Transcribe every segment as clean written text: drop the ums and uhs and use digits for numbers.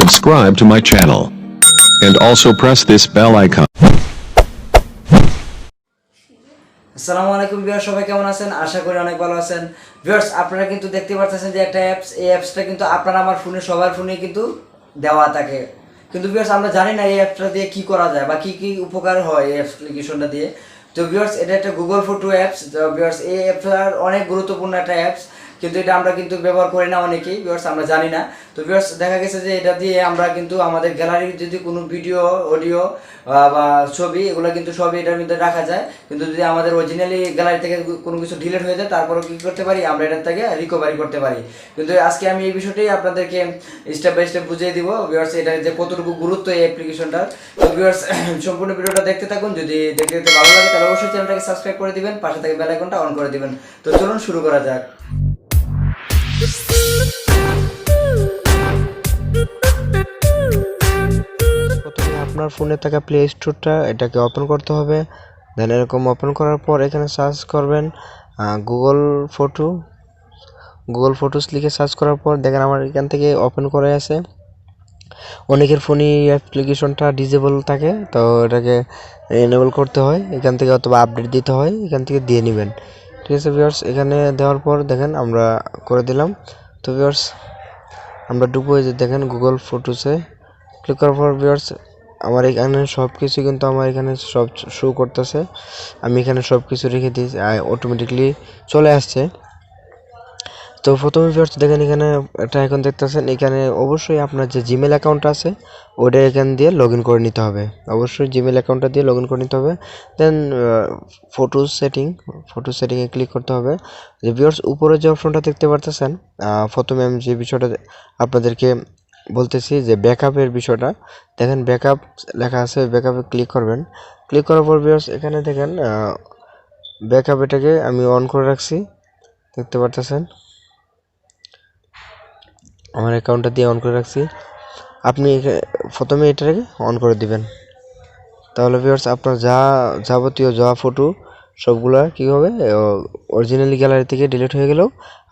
subscribe to my channel and also press this bell icon. আসসালামু আলাইকুম viewers, সবাই কেমন আছেন? আশা করি অনেক ভালো আছেন। ভিউয়ার্স, আপনারা কিন্তু দেখতে পাচ্ছেন যে একটা অ্যাপস, এই অ্যাপসটা কিন্তু আপনারা আমার ফোনে সবার ফোনে কিন্তু দেওয়া থাকে, কিন্তু ভিউয়ার্স আমরা জানি না এই অ্যাপসটা দিয়ে কি করা যায় বা কি কি উপকার হয় এই অ্যাপ্লিকেশনটা দিয়ে। তো ভিউয়ার্স, এটা একটা গুগল ফটো অ্যাপস। তো ভিউয়ার্স, এই অ্যাপটার অনেক গুরুত্বপূর্ণ একটা অ্যাপস, কিন্তু এটা আমরা কিন্তু ব্যবহার করি না অনেকেই ভিউয়ার্স, আমরা জানি না। তো ভিউয়ার্স, দেখা গেছে যে এটা দিয়ে আমরা কিন্তু আমাদের গ্যালারির যদি কোনো ভিডিও, অডিও বা ছবি, এগুলো কিন্তু সবই এটার মধ্যে রাখা যায়। কিন্তু যদি আমাদের অরিজিনালি গ্যালারি থেকে কোনো কিছু ডিলিট হয়ে যায়, তারপরেও কী করতে পারি, আমরা এটার থেকে রিকভারি করতে পারি। কিন্তু আজকে আমি এই বিষয়টাই আপনাদেরকে স্টেপ বাই স্টেপ বুঝিয়ে দিব ভিউয়ার্স, এটা যে কতটুকু গুরুত্ব এই অ্যাপ্লিকেশনটার। তো ভিউয়ার্স, সম্পূর্ণ ভিডিওটা দেখতে থাকুন। যদি দেখতে দেখতে ভালো লাগে তাহলে অবশ্যই চ্যানেলটাকে সাবস্ক্রাইব করে দিবেন, পাশে থেকে বেল আইকনটা অন করে দিবেন। তো চলুন শুরু করা যাক। প্রথমে আপনার ফোনে থাকা প্লে স্টোরটা এটাকে ওপেন করতে হবে। দেন এরকম ওপেন করার পর এখানে সার্চ করবেন গুগল ফটোস লিখে সার্চ করার পর দেখেন আমার এখান থেকে ওপেন করে আছে। অনেকের ফোনে অ্যাপ্লিকেশনটা ডিসেবল থাকে, তো এটাকে এনেবল করতে হয় এখান থেকে, অথবা আপডেট দিতে হয়, এখান থেকে দিয়ে নেবেন। ঠিক আছে ভিউয়ার্স, এখানে দেওয়ার পর দেখেন আমরা করে দিলাম। তো ভিউয়ার্স, আমরা ঢুকবো, যে দেখেন গুগল ফটোসে ক্লিক করার পর ভিউয়ার্স আমার এখানে সব কিছু কিন্তু আমার এখানে সব শো করতেছে। আমি এখানে সব কিছু রেখে দিয়েছি, অটোমেটিকলি চলে আসছে। তো প্রথমে ভিউয়ার্স দেখেন এখানে একটা আইকন দেখতেছেন, এখানে অবশ্যই আপনার যে জিমেল অ্যাকাউন্ট আছে ওটা এখান দিয়ে লগ ইন করে নিতে হবে। অবশ্যই জিমেল অ্যাকাউন্টটা দিয়ে লগ ইন করে নিতে হবে। দেন ফটো সেটিংয়ে ক্লিক করতে হবে। যে ভিউয়ার্স উপরে যে অপশনটা দেখতে পারতেছেন, প্রথমে আমি যে বিষয়টা আপনাদেরকে বলতেছি, যে ব্যাকআপের বিষয়টা দেখেন, ব্যাকআপ লেখা আছে, ব্যাকআপে ক্লিক করবেন। ক্লিক করার পর ভিউয়ার্স এখানে দেখেন ব্যাকআপ, এটাকে আমি অন করে রাখছি, দেখতে পারতেছেন আমার অ্যাকাউন্টটা দিয়ে অন করে রাখছি। আপনি প্রথমে এটাকে অন করে দিবেন, তাহলে ভিউয়ার্স আপনার যাবতীয় ফটো সবগুলা কী হবে, অরিজিনালি গ্যালারি থেকে ডিলিট হয়ে গেলেও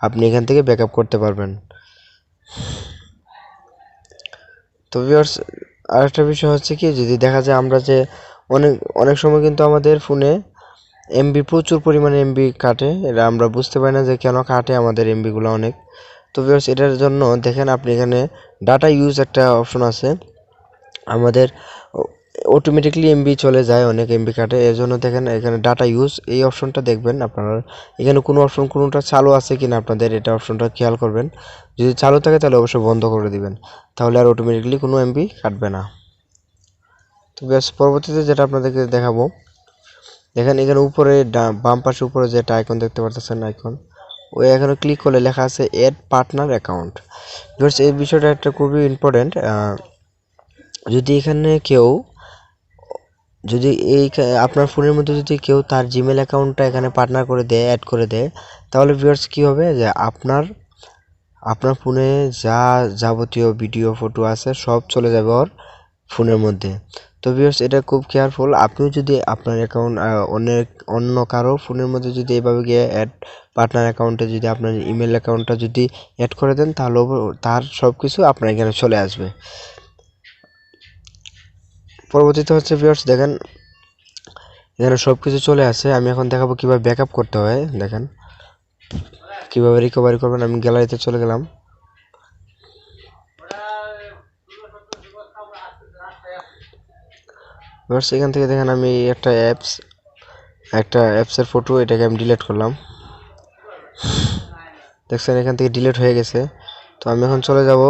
আপনি এখান থেকে ব্যাকআপ করতে পারবেন। তো ভিউয়ার্স, আরেকটা বিষয় হচ্ছে কি, যদি দেখা যায় আমরা যে অনেক অনেক সময় কিন্তু আমাদের ফোনে এমবি, প্রচুর পরিমাণে এমবি কাটে, এটা আমরা বুঝতে পারি না যে কেন কাটে আমাদের এমবিগুলো অনেক। তো ভিউয়ার্স, এটার জন্য দেখেন আপনি এখানে ডাটা ইউজ একটা অপশন আছে, আমাদের অটোমেটিকলি এমবি চলে যায়, অনেক এমবি কাটে, এর জন্য দেখেন এখানে ডাটা ইউজ এই অপশনটা দেখবেন আপনারা, এখানে কোনো অপশন কোনোটা চালু আছে কিনা আপনাদের এটা অপশনটা খেয়াল করবেন। যদি চালু থাকে তাহলে অবশ্যই বন্ধ করে দিবেন, তাহলে আর অটোমেটিকলি কোনো এমবি কাটবে না। তো বেশ, পরবর্তীতে যেটা আপনাদেরকে দেখাবো, দেখেন এখানে উপরে বাম পাশে উপরে যেটা আইকন দেখতে পাচ্ছেন, আইকন ওই এখানে ক্লিক করলে লেখা আছে অ্যাড পার্টনার অ্যাকাউন্ট। ভিউয়ার্স, এই বিষয়টা একটা খুবই ইম্পর্টেন্ট। যদি এখানে কেউ যদি আপনার ফোনের মধ্যে যদি কেউ তার জিমেল অ্যাকাউন্টটা এখানে পার্টনার করে দেয়, অ্যাড করে দেয়, তাহলে ভিউয়ার্স কী হবে, যে আপনার ফোনে যাবতীয় ভিডিও, ফটো আছে সব চলে যাবে ওর ফোনের মধ্যে। তো ভিউয়ার্স, এটা খুব কেয়ারফুল। আপনিও যদি আপনার অ্যাকাউন্ট অন্য কারো ফোনের মধ্যে যদি এভাবে গিয়ে অ্যাড পার্টনার অ্যাকাউন্টে যদি আপনার ইমেল অ্যাকাউন্টটা যদি অ্যাড করে দেন, তাহলে তার সব কিছু আপনার এখানে চলে আসবে। পরবর্তীতে হচ্ছে ভিউয়ার্স, দেখেন এখানে সব কিছু চলে আসে। আমি এখন দেখাবো কীভাবে ব্যাকআপ করতে হয়, দেখেন কীভাবে রিকভারি করবেন। আমি গ্যালারিতে চলে গেলাম। ভিউয়ার্স, এখান থেকে দেখেন আমি একটা অ্যাপসের ফটো, এটাকে আমি ডিলিট করলাম। দেখছেন এখান থেকে ডিলিট হয়ে গেছে। তো আমি এখন চলে যাব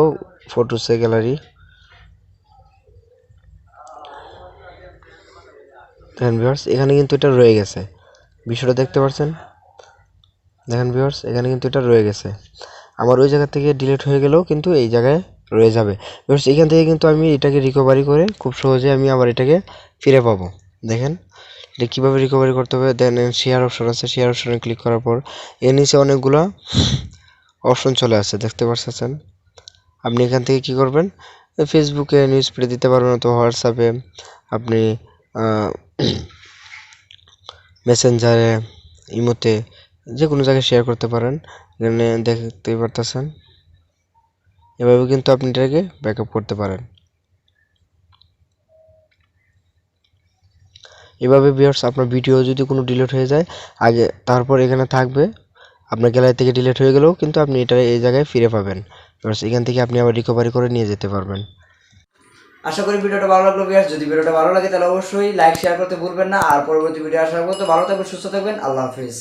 ফটোসে, গ্যালারি। দেখেন ভিউয়ার্স, এখানে কিন্তু এটা রয়ে গেছে, বিষয়টা দেখতে পাচ্ছেন। দেখেন ভিউয়ার্স, এখানে কিন্তু এটা রয়ে গেছে, আমার ওই জায়গা থেকে ডিলিট হয়ে গেলেও কিন্তু এই জায়গায় রয়ে যাবে। ভিউয়ার্স, এখান থেকে কিন্তু আমি এটাকে রিকভারি করে খুব সহজে আমি আবার এটাকে ফিরে পাবো। দেখেন এটা কীভাবে রিকভারি করতে হবে। দেন শেয়ার অপশন আছে, শেয়ার অপশনে ক্লিক করার পর এর নিচে অনেকগুলো অপশন চলে আসছে, দেখতে পাচ্ছেন। আপনি এখান থেকে কি করবেন, ফেসবুকে নিউজ ফিডে দিতে পারবেন, অথবা হোয়াটসঅ্যাপে, আপনি মেসেঞ্জারে, ইমোতে, যে কোনো জায়গায় শেয়ার করতে পারেন। এখানে দেখতে পারতেছেন এভাবে কিন্তু আপনি এটাকে ব্যাকআপ করতে পারেন। এভাবে ভিউয়ার্স আপনার ভিডিও যদি কোনো ডিলিট হয়ে যায় আগে তারপর এখানে থাকবে, আপনার গ্যালারি থেকে ডিলিট হয়ে গেলেও কিন্তু আপনি এটা এই জায়গায় ফিরে পাবেন। ভিউয়ার্স এখান থেকে আপনি আবার রিকভারি করে নিয়ে যেতে পারবেন। আশা করি ভিডিওটা ভালো লাগলো ভিউয়ার্স। যদি ভিডিওটা ভালো লাগে তাহলে অবশ্যই লাইক শেয়ার করতে ভুলবেন না। আর পরবর্তী ভিডিও আসার পর তো ভালো থাকবেন, সুস্থ থাকবেন। আল্লাহ হাফিজ।